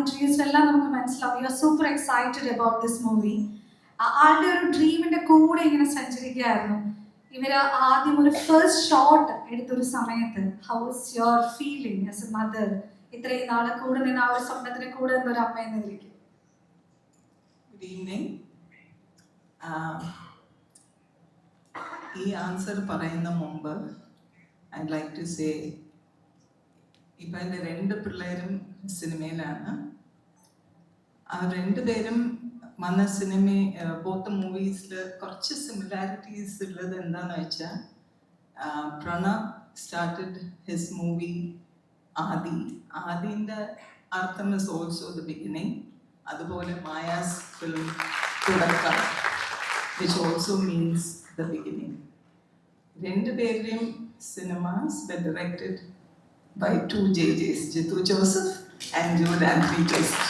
Introduce എല്ലാം നമുക്ക് മനസ്സിലാവും. You are super excited about this movie. ആളുടെ ഒരു ഡ്രീമിന്റെ കൂടെ ഇങ്ങനെ സഞ്ചരിക്കുകയായിരുന്നു. ഇവര് ആദ്യം ഒരു ഫസ്റ്റ് ഷോട്ട് എടുത്തൊരു സമയത്ത് how was your feeling as A mother? ഇത്രയും നാളെ കൂടെ നിന്ന് ആ ഒരു സ്വപ്നത്തിന് കൂടെ നിന്നൊരു അമ്മ എന്ന നിലയ്ക്ക്. Good evening. ഈ ആൻസർ പറയുന്ന മുമ്പ് ഐ ലൈക്ക് ടു സേ, ഇപ്പം എൻ്റെ 2 പിള്ളേരും സിനിമയിലാണ്. ആ 2 പേരും വന്ന ബോത്ത് മൂവീസിൽ കുറച്ച് സിമിലാരിറ്റീസ് ഉള്ളത് എന്താണെന്ന് വെച്ചാൽ, പ്രണവ് സ്റ്റാർട്ടഡ് ഹിസ് മൂവി ആദിൻ്റെ അർത്ഥം ഇസ് ഓൾസോ ദ ബിഗിനിങ്. അതുപോലെ മായാസ് ഫിലിം തുടക്കം, which also means the beginning. 2 പേരുടെയും cinemas were directed by 2 JJs, Jitu Joseph and Jude Anthony Twist.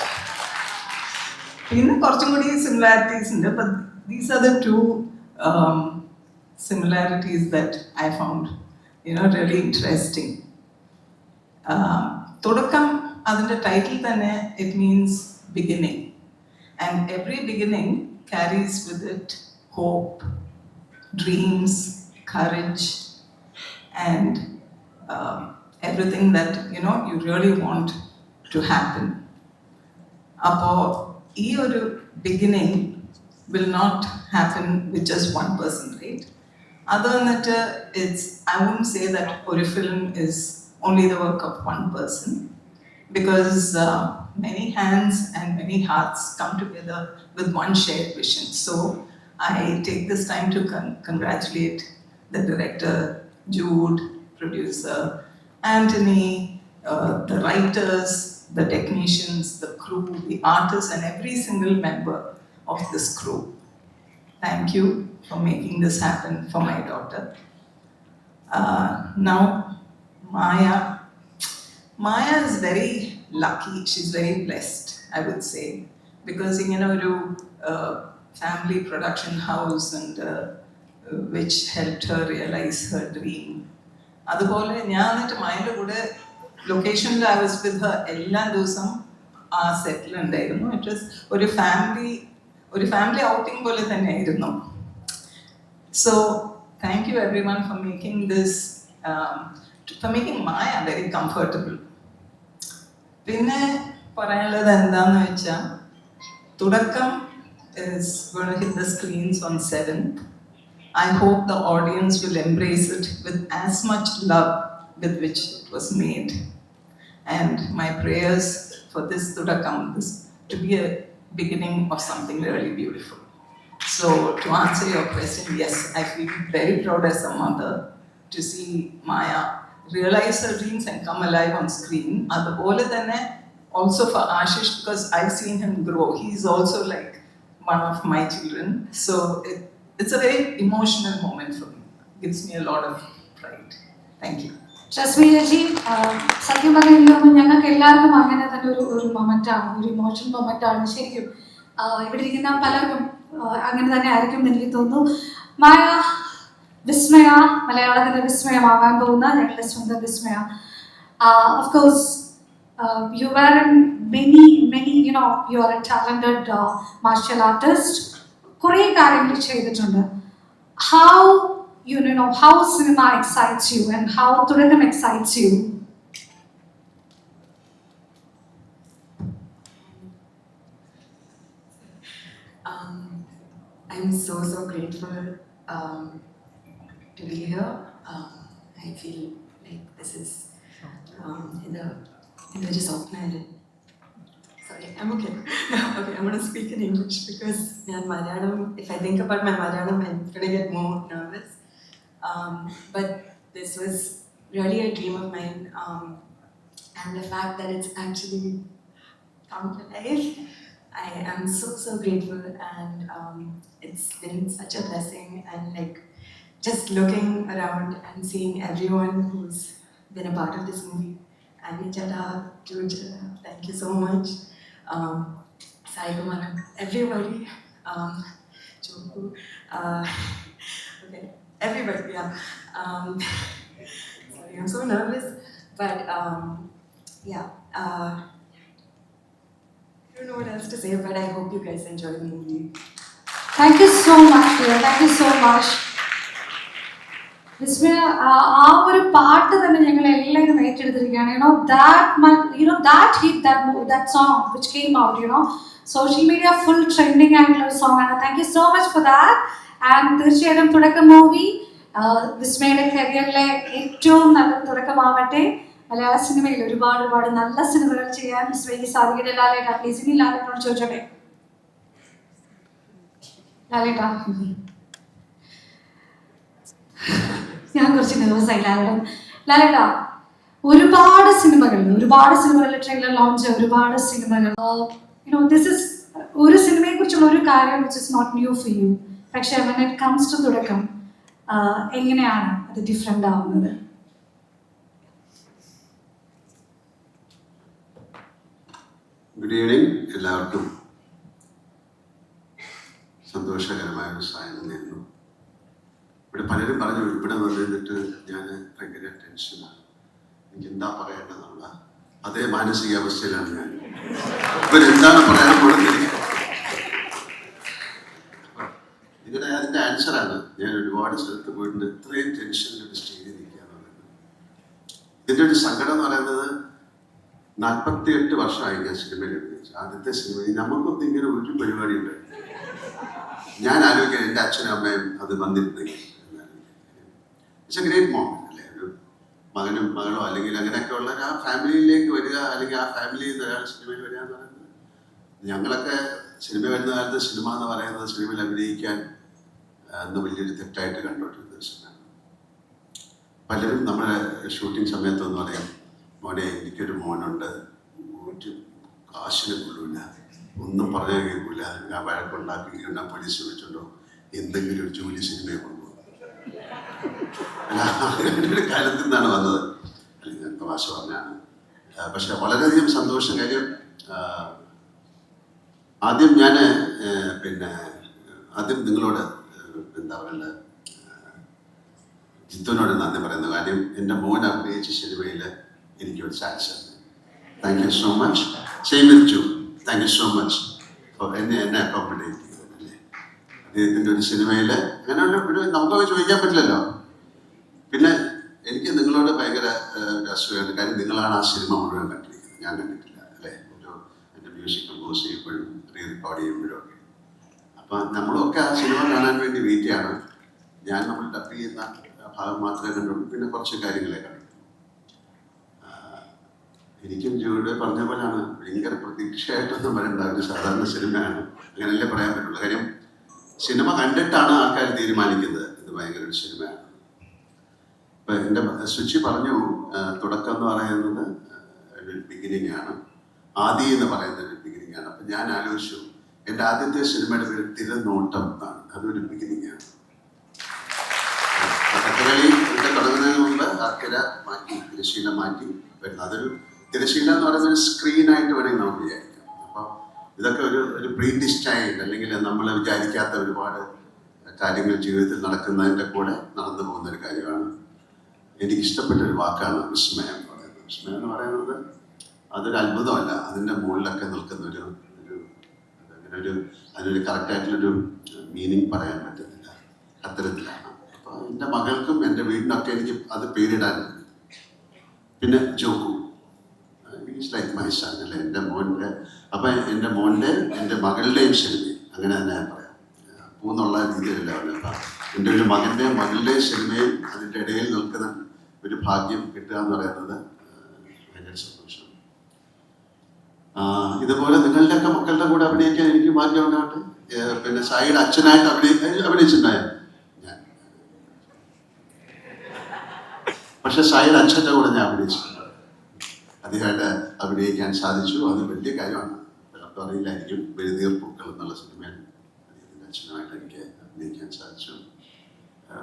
പിന്നെ കുറച്ചും കൂടി similarities ഉണ്ട്, but these are the 2 similarities that I found, really interesting. തുടക്കം, അതിൻ്റെ title തന്നെ it means beginning, and every beginning carries with it hope, dreams, courage, and everything that you really want to happen. Appo ee oru beginning will not happen with just one person, right? Other than that, I wouldn't say that oru film is only the work of one person, because many hands and many hearts come together with one shared vision. So I take this time to congratulate the director, Jude, producer Anthony, the writers, the technicians, the crew, the artists, and every single member of this crew. Thank you for making this happen for my daughter. Now, Maya is very lucky. She's very blessed, I would say, because oru family production house and which helped her realize her dream. അതുപോലെ ഞാൻ എന്നിട്ട് മൈൻ്റെ കൂടെ ലൊക്കേഷനിൽ I was with her എല്ലാ ദിവസവും ആ സെറ്റിൽ ഉണ്ടായിരുന്നു. It was ഒരു ഫാമിലി ഔട്ടിംഗ് പോലെ തന്നെ ആയിരുന്നു. So thank you every one for making this, for making Maya very comfortable. പിന്നെ പറയാനുള്ളത് എന്താന്ന് വെച്ചാൽ, തുടക്കം is going to hit the screens on 7th. I hope the audience will embrace it with as much love with which it was made. And my prayers for this Tudakam is to be a beginning of something really beautiful. So to answer your question, yes, I feel very proud as a mother to see Maya realize her dreams and come alive on screen. Adupole thanne also for Ashish, because I've seen him grow. He's also like one of my children. So it's a very emotional moment for me. It gives me a lot of pride. Thank you. Jasmeerji, സത്യം പറയുമ്പോൾ ഞങ്ങൾക്ക് എല്ലാവർക്കും അങ്ങനെ തന്നെ ഒരു മൊമെന്റാണ്, ഒരു emotional മൊമെന്റാണ് ശരിക്കും. ഇവിടെ ഇരിക്കുന്ന പലർക്കും അങ്ങനെ തന്നെ ആയിരിക്കും എന്ന് എനിക്ക് തോന്നുന്നു. മായ വിസ്മയ, മലയാളത്തിന്റെ വിസ്മയമാവാൻ പോകുന്ന ഞങ്ങളുടെ സ്വന്തം Vismaya. Of course you were in many you are a talented martial artist. കുറേ കാര്യങ്ങൾ ചെയ്തിട്ടുണ്ട്. How how cinema excites you and how Tudakam excites you? I'm so grateful to be here. I feel like this is just open. Sorry, I'm okay. Okay, I'm going to speak in English because Malayalam, if I think about my Malayalam, I'm going to get more nervous. But this was really a dream of mine. And the fact that it's actually come to life, I am so grateful. And it's been such a blessing. And like just looking around and seeing everyone who's been a part of this movie. Annie Chada, Jude, thank you so much. Sai Kumar, everybody, Choku, okay, everybody, yeah. Sorry, I'm so nervous, but yeah. don't know what else to say, but I hope you guys enjoy the movie. Thank you so much, dear. Thank you so much. വിസ്മയ ആ ഒരു പാട്ട് തന്നെ ഞങ്ങൾ എല്ലാവരും ഏറ്റെടുത്തിരിക്കുകയാണ്. That song which came out, social media full trending ആയിട്ടുള്ള ഒരു song ആണ്. Thank you so much for that. And തീർച്ചയായിട്ടും തുടക്കം മൂവി വിസ്മയുടെ കരിയറിലെ ഏറ്റവും നല്ല തുടക്കമാവട്ടെ. മലയാള സിനിമയിൽ ഒരുപാട് നല്ല സിനിമകൾ ചെയ്യാൻ വിസ്മയ്ക്ക് സാധിക്കട്ടെ. ലാലേട്ടാ പ്ലീസ്. ഇനി ലാലേട്ടനോട് ചോദിച്ചോട്ടെ. ലാലേട്ടാ, ഞാൻ കുറച്ച് നെർവസായി ലാലേട്ടാ. ഒരുപാട് സിനിമകളിലെ ട്രെയിലർ ലോഞ്ച്, ഒരുപാട് സിനിമകൾ. ദിസ് ഇസ് ഒരു സിനിമയെ കുറിച്ചുള്ള ഒരു കാര്യം which is not new for you. പക്ഷെ when it comes to തുടക്കം എങ്ങനെയാണ് അത് ഡിഫറെൻ്റ് ആവുന്നത്? ഗുഡ് ഈവനിങ് എല്ലാവർക്കും. സന്തോഷകരമായ ഒരു സായം നേരുന്നു. ഇവിടെ പലരും പറഞ്ഞു ഇവിടെ വന്നിട്ട് ഞാൻ ഭയങ്കര ടെൻഷനാണ്, എനിക്ക് എന്താ പറയേണ്ടതെന്നുള്ള അതേ മാനസികാവസ്ഥയിലാണ് ഞാൻ. ഇവരെന്താണ് പറയാൻ പോകുന്നത് നിങ്ങളുടെ അതിൻ്റെ ആൻസറാണ്. ഞാൻ ഒരുപാട് സ്ഥലത്ത് പോയിട്ടുണ്ട്. ഇത്രയും ടെൻഷനിൽ ഒരു സ്റ്റേജിൽ നിൽക്കുക എന്ന് പറയുന്നത്. ഇതിൻ്റെ ഒരു സങ്കടം എന്ന് പറയുന്നത് 48 വർഷമായി ഞാൻ സിനിമയിൽ അഭിനയിച്ചു. ആദ്യത്തെ സിനിമയിൽ നമുക്കൊന്നും ഇങ്ങനെ ഒരു പരിപാടി ഉണ്ട്. ഞാൻ ആലോചിക്കാൻ എൻ്റെ അച്ഛനും അമ്മയും അത് വന്നിരുന്നെങ്കിൽ. ഇറ്റ്സ് എ ഗ്രേറ്റ് മോമെന്റ് അല്ലേ? ഒരു മകനും മകളോ അല്ലെങ്കിൽ അങ്ങനെയൊക്കെ ഉള്ള ആ ഫാമിലിയിലേക്ക് വരിക, അല്ലെങ്കിൽ ആ ഫാമിലിയിൽ നിന്ന് ഒരാൾ സിനിമയിൽ വരിക എന്ന് പറയുന്നത്. ഞങ്ങളൊക്കെ സിനിമ വരുന്ന കാലത്ത് സിനിമ എന്ന് പറയുന്നത് സിനിമയിൽ അഭിനയിക്കാൻ അന്ന് വലിയൊരു തെറ്റായിട്ട് കണ്ടുകൊണ്ടിരുന്ന ഒരു സിനിമ. പലരും നമ്മുടെ ഷൂട്ടിംഗ് സമയത്തൊന്നും പറയാം, മോനെ എനിക്കൊരു മോനുണ്ട്, ഒരു കാശിനെ കൊള്ളൂല, ഒന്നും പറയാൻ കേൾക്കില്ല, ഞാൻ വഴക്കുണ്ടാക്കി പോലീസ് വിളിച്ചുണ്ടോ, എന്തെങ്കിലും ഒരു ജോലി സിനിമയെ കൊണ്ടുപോകും. ഒരു കാലത്തിൽ നിന്നാണ് വന്നത്. അല്ലെങ്കിൽ ഞാൻ തമാശ പറഞ്ഞാണ്. പക്ഷെ വളരെയധികം സന്തോഷം. കാര്യം ആദ്യം ഞാൻ ആദ്യം നിങ്ങളോട് എന്താ പറയണ്ടത്, ജിത്തുവിനോട് നന്ദി പറയുന്നു. കാര്യം എൻ്റെ മോൻ അഭിനയിച്ച സിനിമയിൽ എനിക്ക് ഒരു ചാൻസ് ഉണ്ട്. Thank you so much. Same with you. Thank you so much എന്നെ അക്കോമഡേറ്റ് ചെയ്തതല്ലേ. അദ്ദേഹത്തിൻ്റെ ഒരു സിനിമയിൽ അങ്ങനെ ഒരു നമുക്കൊക്കെ ചോദിക്കാൻ പറ്റില്ലല്ലോ. പിന്നെ എനിക്ക് നിങ്ങളോട് ഭയങ്കര രസമാണ്. കാര്യം നിങ്ങളാണ് ആ സിനിമ മുഴുവൻ കണ്ടിരിക്കുന്നത്, ഞാൻ കണ്ടിട്ടില്ല അല്ലേ. എൻ്റെ മ്യൂസിക് കമ്പോസ് ചെയ്യുമ്പോഴും റീ റെക്കോർഡ് ചെയ്യുമ്പോഴും ഒക്കെ. അപ്പം നമ്മളൊക്കെ ആ സിനിമ കാണാൻ വേണ്ടി വെയിറ്റ് ചെയ്യാണ്. ഞാൻ നമ്മൾ ഡബ് ചെയ്യുന്ന ഭാഗം മാത്രമേ കണ്ടുള്ളൂ, പിന്നെ കുറച്ച് കാര്യങ്ങളെ കണ്ടു. എനിക്കും ജോയുടെ പറഞ്ഞ പോലെയാണ്, ഭയങ്കര പ്രതീക്ഷയായിട്ടൊന്നും വരേണ്ട ഒരു സാധാരണ സിനിമയാണ്. അങ്ങനെയല്ലേ പറയാൻ പറ്റുള്ളൂ. കാര്യം സിനിമ കണ്ടിട്ടാണ് ആൾക്കാർ തീരുമാനിക്കുന്നത് ഇത് ഭയങ്കര ഒരു സിനിമയാണ്. ഇപ്പം എൻ്റെ സുചി പറഞ്ഞു തുടക്കം എന്ന് പറയുന്നത് ഒരു ബിഗിനിങ് ആണ്, ആദി എന്ന് പറയുന്ന ഒരു ബിഗിനിങ് ആണ്. അപ്പം ഞാൻ ആലോചിച്ചു, എൻ്റെ ആദ്യത്തെ സിനിമയുടെ പേര് തിരനോട്ടം എന്നാണ്. അതൊരു ബിഗിനിങ് ആണ്. കഥകളി ഇവിടെ തുടങ്ങുന്നതിന് മുമ്പ് ആ തിര മാറ്റി, തിരശീല മാറ്റി വരുന്നത്. അതൊരു തിരശീല എന്ന് പറയുന്ന ഒരു സ്ക്രീനായിട്ട് വേണമെങ്കിൽ നമുക്ക് വിചാരിക്കാം. അപ്പോൾ ഇതൊക്കെ ഒരു പ്രീഡിസ്റ്റൈൻഡ് അല്ലെങ്കിൽ നമ്മൾ വിചാരിക്കാത്ത ഒരുപാട് കാര്യങ്ങൾ ജീവിതത്തിൽ നടക്കുന്നതിൻ്റെ കൂടെ നടന്നു പോകുന്ന ഒരു കാര്യമാണ്. എനിക്കിഷ്ടപ്പെട്ട ഒരു വാക്കാണ് വിസ്മയം എന്ന് പറയുന്നത്. വിസ്മയം എന്ന് പറയുന്നത് അതൊരു അത്ഭുതമല്ല, അതിൻ്റെ മുകളിലൊക്കെ നിൽക്കുന്ന അതിനൊരു കറക്റ്റായിട്ടുള്ളൊരു മീനിങ് പറയാൻ പറ്റുന്നില്ല, അത്തരത്തിലാണ്. അപ്പോൾ എൻ്റെ മകൾക്കും എൻ്റെ വീടിനൊക്കെ എനിക്ക് അത് പേരിടാനുണ്ട്. പിന്നെ ജോക്കു, ഈസ് ലൈക്ക് മൈ സൺ അല്ലേ, എൻ്റെ മോൻ്റെ. അപ്പം എൻ്റെ മോൻ്റെ എൻ്റെ മകളുടെയും സിനിമ അങ്ങനെ തന്നെ ഞാൻ പറയാം, പൂന്നുള്ള രീതിയിലല്ല പറഞ്ഞു. അപ്പം എൻ്റെ ഒരു മകൻ്റെയും മകളുടെയും സിനിമയും അതിൻ്റെ ഇടയിൽ നിൽക്കുന്ന ഒരു ഭാഗ്യം കിട്ടുക എന്ന് പറയുന്നത് ഭയങ്കര സന്തോഷം. ഇതുപോലെ നിങ്ങളുടെയൊക്കെ മക്കളുടെ കൂടെ അഭിനയിക്കാൻ എനിക്ക് ഭാഗ്യം ഉണ്ടാകട്ടെ. പിന്നെ സായിയുടെ അച്ഛനായിട്ട് അഭിനയിച്ചിട്ടുണ്ടായ ഞാൻ, പക്ഷെ സായിയുടെ അച്ഛൻ്റെ കൂടെ ഞാൻ അഭിനയിച്ചിട്ടുണ്ട്. അദ്ദേഹമായിട്ട് അഭിനയിക്കാൻ സാധിച്ചു, അത് വലിയ കാര്യമാണ്. പലർക്കും അറിയില്ലായിരിക്കും, വെഴുതീർ പൂക്കൾ എന്നുള്ള സിനിമയിൽ അദ്ദേഹത്തിൻ്റെ അച്ഛനുമായിട്ട് എനിക്ക് അഭിനയിക്കാൻ സാധിച്ചു.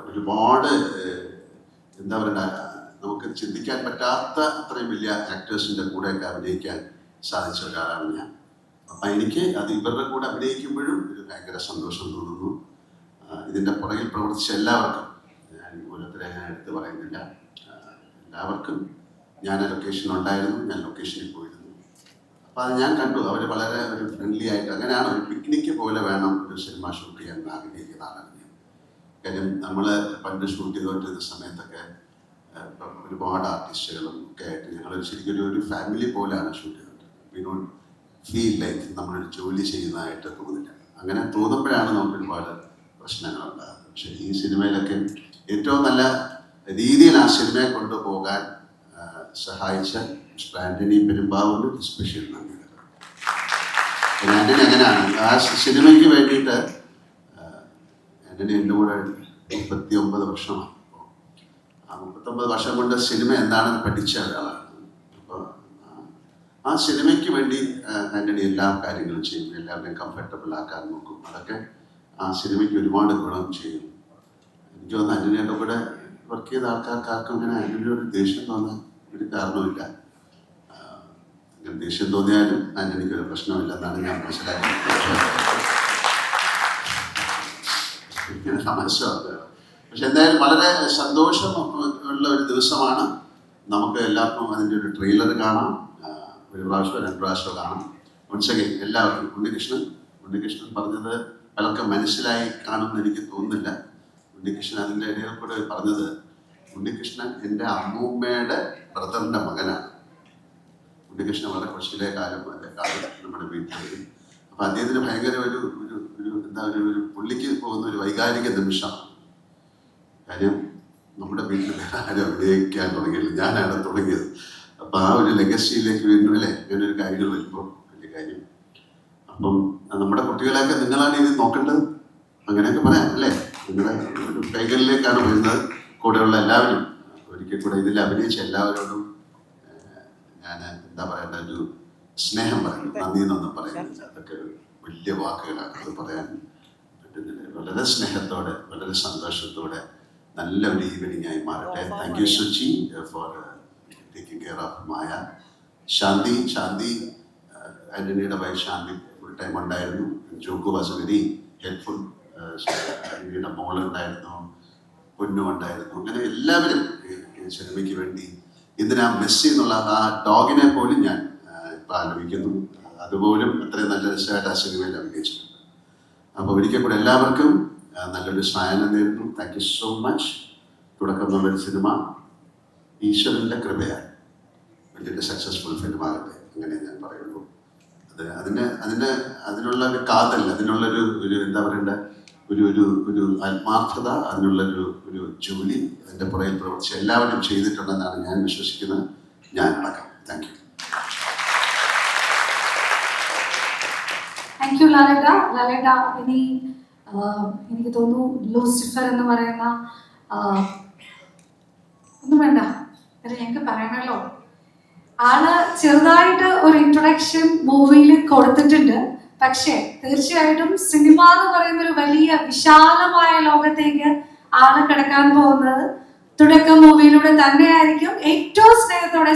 ഒരുപാട് എന്താ പറയുക, നമുക്ക് ചിന്തിക്കാൻ പറ്റാത്ത അത്രയും വലിയ ആക്ടേഴ്സിൻ്റെ കൂടെയൊക്കെ അഭിനയിക്കാൻ സാധിച്ച ഒരാളാണ് ഞാൻ. അപ്പം എനിക്ക് അത് ഇവരുടെ കൂടെ അഭിനയിക്കുമ്പോഴും ഒരു ഭയങ്കര സന്തോഷം തോന്നുന്നു. ഇതിൻ്റെ പുറകിൽ പ്രവർത്തിച്ച എല്ലാവർക്കും, ഞാൻ ഓരോരുത്തരെ ഞാൻ എടുത്ത് പറയുന്നില്ല, എല്ലാവർക്കും. ഞാൻ ലൊക്കേഷനിലുണ്ടായിരുന്നു, ഞാൻ ലൊക്കേഷനിൽ പോയിരുന്നു. അപ്പോൾ അത് ഞാൻ കണ്ടു. അവർ വളരെ ഒരു ഫ്രണ്ട്ലി ആയിട്ട്, അങ്ങനെയാണ് ഒരു പിക്നിക്ക് പോലെ വേണം ഒരു സിനിമ ഷൂട്ട് ചെയ്യാൻ ആഗ്രഹിക്കുന്ന ആളാണ് ഞാൻ. കാര്യം നമ്മൾ പണ്ട് ഷൂട്ട് ചെയ്തുകൊണ്ടിരുന്ന സമയത്തൊക്കെ ഇപ്പം ഒരുപാട് ആർട്ടിസ്റ്റുകളും ഒക്കെ ആയിട്ട് ഞങ്ങൾ ശരിക്കും ഒരു ഫാമിലി പോലെയാണ് ഷൂട്ട് ചെയ്തത്. വി ഡോണ്ട് ഫീൽ ലൈക്ക് നമ്മളൊരു ജോലി ചെയ്യുന്നതായിട്ട് തോന്നില്ല. അങ്ങനെ തോന്നുമ്പോഴാണ് നമുക്ക് ഒരുപാട് പ്രശ്നങ്ങളുണ്ടാകുന്നത്. പക്ഷേ ഈ സിനിമയിലൊക്കെ ഏറ്റവും നല്ല രീതിയിൽ ആ സിനിമയെ കൊണ്ടുപോകാൻ സഹായിച്ച മിസ്റ്റർ ആന്റണി പെരുമ്പാവൂർ സ്പെഷ്യൽ നന്ദി. ആന്റണി അങ്ങനെയാണ് ആ സിനിമയ്ക്ക് വേണ്ടിയിട്ട്. ആന്റണി എൻ്റെ കൂടെ 39 വർഷമായി. ആ 39 വർഷം കൊണ്ട് സിനിമ എന്താണെന്ന് പഠിച്ച ഒരാളാണ്. അപ്പോൾ ആ സിനിമയ്ക്ക് വേണ്ടി ആന്റണി എല്ലാ കാര്യങ്ങളും ചെയ്യും, എല്ലാവരെയും കംഫർട്ടബിൾ ആക്കാൻ നോക്കും. അതൊക്കെ ആ സിനിമയ്ക്ക് ഒരുപാട് ഗുണം ചെയ്യും. എനിക്ക് തോന്നുന്നു ആന്റണിയുടെ കൂടെ വർക്ക് ചെയ്ത ആൾക്കാർക്കാർക്കും അങ്ങനെ ആന്റണിയോട് ദേഷ്യം തോന്നാൻ ഒരു കാരണവുമില്ല. അങ്ങനെ ദേഷ്യം തോന്നിയാലും ആന്റണിക്ക് ഒരു പ്രശ്നമില്ല എന്നാണ് ഞാൻ മനസ്സിലാക്കുന്നത്. ഇങ്ങനെ തമാശയാണ്. പക്ഷെ എന്തായാലും വളരെ സന്തോഷം ഉള്ള ഒരു ദിവസമാണ്. നമുക്ക് എല്ലാവർക്കും അതിൻ്റെ ഒരു ട്രെയിലർ കാണാം. ഒരു പ്രാവശ്യമോ 2 പ്രാവശ്യമോ കാണാം. വൺസ് അഗൈൻ എല്ലാവർക്കും ഉണ്ണികൃഷ്ണൻ പറഞ്ഞത് പലർക്കും മനസ്സിലായി കാണുമെന്ന് എനിക്ക് തോന്നുന്നില്ല. ഉണ്ണികൃഷ്ണൻ അതിൻ്റെ ഇടയിൽ കൂടെ പറഞ്ഞത്, ഉണ്ണികൃഷ്ണൻ എൻ്റെ അമ്മൂമ്മയുടെ ബ്രദറിൻ്റെ മകനാണ്. ഉണ്ണികൃഷ്ണൻ വളരെ കൊച്ചിലെ കാലം നമ്മുടെ വീട്ടിൽ. അപ്പം അദ്ദേഹത്തിന് ഭയങ്കര ഒരു പുള്ളിക്ക് പോകുന്ന ഒരു വൈകാരിക നിമിഷമാണ്. കാര്യം നമ്മുടെ വീട്ടിൽ വേറെ ആരും അഭിനയിക്കാൻ തുടങ്ങിയില്ല, ഞാനാണ് തുടങ്ങിയത്. അപ്പം ആ ഒരു ലെഗസിയിലേക്ക് വീണ്ടും അല്ലേ ഇങ്ങനെ ഒരു കാര്യങ്ങൾ വരുമ്പോൾ വലിയ കാര്യം. അപ്പം നമ്മുടെ കുട്ടികളെയൊക്കെ നിങ്ങളാണ് ഇത് നോക്കേണ്ടത്, അങ്ങനെയൊക്കെ പറയാം അല്ലേ. നിങ്ങളുടെ ഒരു കൈകളിലേക്കാണ് വരുന്നത്. കൂടെയുള്ള എല്ലാവരും ഒരിക്കൽ കൂടെ ഇതിൽ അഭിനയിച്ച എല്ലാവരോടും ഞാൻ എന്താ പറയേണ്ട ഒരു സ്നേഹം പറയുന്നു, നന്ദി എന്നൊന്നും പറയുന്നില്ല. അതൊക്കെ വലിയ വാക്കുകളാണ്, അത് പറയാൻ പറ്റുന്നില്ല. വളരെ സ്നേഹത്തോടെ വളരെ സന്തോഷത്തോടെ നല്ല ഒരു ഈവനിങ് ആയി മാറട്ടെ. Thank you Suchi for taking care of Maya. Shanthi ആന്റണിയുടെ വൈഫ് ശാന്തി ഫുൾ ടൈം ഉണ്ടായിരുന്നു. ജോക്കു വാസ് വെരി ഹെൽപ്ഫുൾ. ആന്റണിയുടെ മോളുണ്ടായിരുന്നു, പൊന്നു ഉണ്ടായിരുന്നു. അങ്ങനെ എല്ലാവരും സിനിമയ്ക്ക് വേണ്ടി എന്തിനാ മെസ്സി എന്നുള്ള ആ ഡോഗിനെ പോലും ഞാൻ ഇപ്പം ആലോചിക്കുന്നു. അതുപോലും അത്രയും നല്ല രസമായിട്ട് ആ സിനിമയിൽ അഭിനയിച്ചിട്ടുണ്ട്. അപ്പോൾ ഒരിക്കൽ കൂടെ എല്ലാവർക്കും നല്ലൊരു സ്നേഹം നേരുന്നു. Thank you so much. തുടക്കം എന്നുള്ളൊരു സിനിമ ഈശ്വരൻ്റെ കൃപയാണ് വലിയൊരു സക്സസ്ഫുൾ ഫിലിം ആകട്ടെ, അങ്ങനെ ഞാൻ പറയുള്ളൂ. അതിനുള്ള ഒരു കാതൽ, അതിനുള്ളൊരു എന്താ പറയണ്ട ഒരു ആത്മാർത്ഥത, അതിനുള്ളൊരു ജോലി അതിൻ്റെ പുറകിൽ പ്രവർത്തിച്ച് എല്ലാവരും ചെയ്തിട്ടുണ്ടെന്നാണ് ഞാൻ വിശ്വസിക്കുന്നത്, ഞാൻ അടക്കം. Thank you. താങ്ക് യു ലാലേട്ട. ഇനി എനിക്ക് തോന്നുന്നു ലൂസിഫർ എന്ന് പറയുന്ന ഒന്നും വേണ്ട, ഞങ്ങൾക്ക് പറയണല്ലോ. ആള് ചെറുതായിട്ട് ഒരു ഇൻട്രൊഡക്ഷൻ മൂവിയിൽ കൊടുത്തിട്ടുണ്ട്. പക്ഷേ തീർച്ചയായിട്ടും സിനിമ എന്ന് പറയുന്ന ഒരു വലിയ വിശാലമായ ലോകത്തേക്ക് ആള് കിടക്കാൻ പോകുന്നത് തുടക്കം മൂവിയിലൂടെ തന്നെയായിരിക്കും. ഏറ്റവും സ്നേഹത്തോടെ